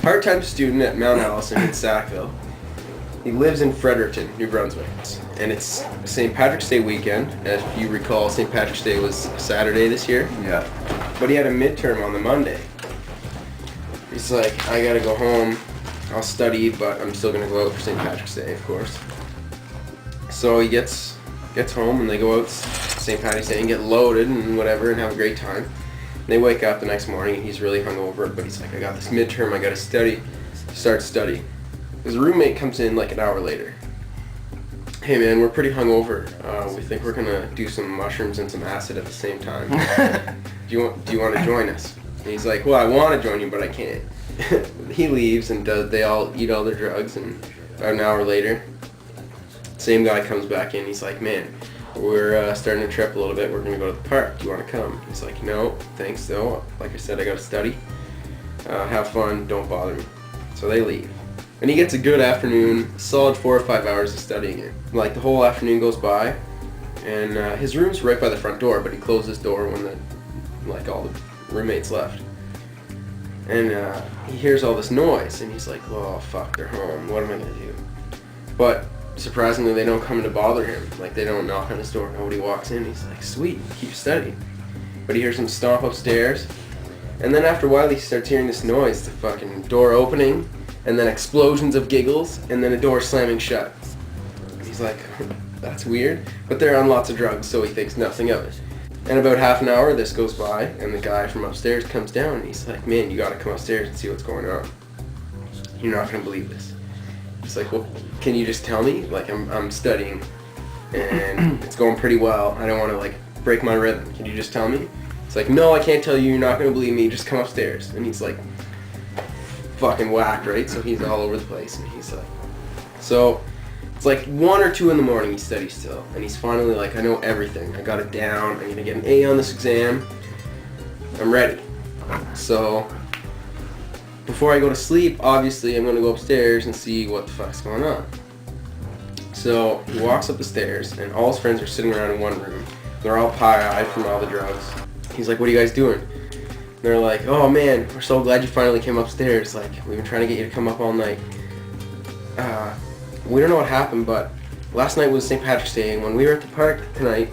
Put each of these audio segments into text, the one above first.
part-time student at Mount Allison in Sackville. He lives in Fredericton, New Brunswick, and it's St. Patrick's Day weekend. As you recall, St. Patrick's Day was Saturday this year. Yeah. But he had a midterm on the Monday. He's like, I gotta go home. I'll study, but I'm still gonna go out for St. Patrick's Day, of course. So he gets home, and they go out St. Patty's Day and get loaded and whatever, and have a great time. They wake up the next morning, and he's really hungover, but he's like, I got this midterm, I gotta study. Start studying. His roommate comes in like an hour later. Hey man, we're pretty hungover. We think we're gonna do some mushrooms and some acid at the same time. Do you want to join us? And he's like, well, I want to join you, but I can't. He leaves and they all eat all their drugs, and about an hour later, same guy comes back in. He's like, man, we're starting to trip a little bit. We're gonna go to the park. Do you want to come? He's like, no, thanks though. Like I said, I gotta study. Have fun. Don't bother me. So they leave. And he gets a good afternoon, a solid 4 or 5 hours of studying it. Like the whole afternoon goes by, and his room's right by the front door, but he closed his door when all the roommates left. And he hears all this noise, and he's like, oh fuck, they're home. What am I gonna do? But surprisingly, they don't come to bother him. Like they don't knock on his door. Nobody walks in. He's like, sweet, keep studying. But he hears them stomp upstairs, and then after a while, he starts hearing this noise: the fucking door opening, and then explosions of giggles, and then a door slamming shut. He's like, that's weird, but they're on lots of drugs, so he thinks nothing of it. And about half an hour, this goes by, and the guy from upstairs comes down, and he's like, man, you gotta come upstairs and see what's going on. You're not gonna believe this. He's like, well, can you just tell me? Like, I'm studying, and it's going pretty well. I don't wanna, break my rhythm. Can you just tell me? It's like, no, I can't tell you, you're not gonna believe me, just come upstairs. And he's like, fucking whacked, right? So he's all over the place, and he's like, so it's like 1 or 2 in the morning. He studies still, and he's finally like, I know everything. I got it down. I'm gonna get an A on this exam. I'm ready. So before I go to sleep, obviously I'm gonna go upstairs and see what the fuck's going on. So he walks up the stairs, and all his friends are sitting around in one room. They're all pie-eyed from all the drugs. He's like, what are you guys doing? They're like, oh man, we're so glad you finally came upstairs. Like, we've been trying to get you to come up all night. We don't know what happened, but last night was St. Patrick's Day, and when we were at the park tonight,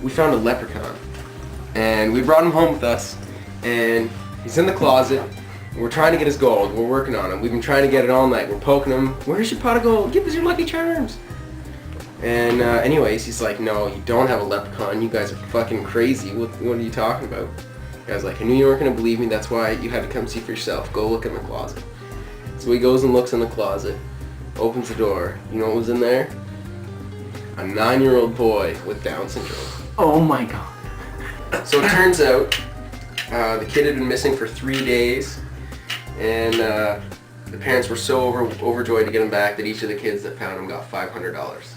we found a leprechaun. And we brought him home with us, and he's in the closet. We're trying to get his gold. We're working on him. We've been trying to get it all night. We're poking him. Where's your pot of gold? Give us your Lucky Charms. And anyways, he's like, no, you don't have a leprechaun. You guys are fucking crazy. What are you talking about? The guy's like, I knew you weren't going to believe me. That's why you had to come see for yourself. Go look in the closet. So he goes and looks in the closet, opens the door. You know what was in there? A 9-year-old boy with Down syndrome. Oh my god. So it turns out the kid had been missing for 3 days, and the parents were so overjoyed to get him back that each of the kids that found him got $500.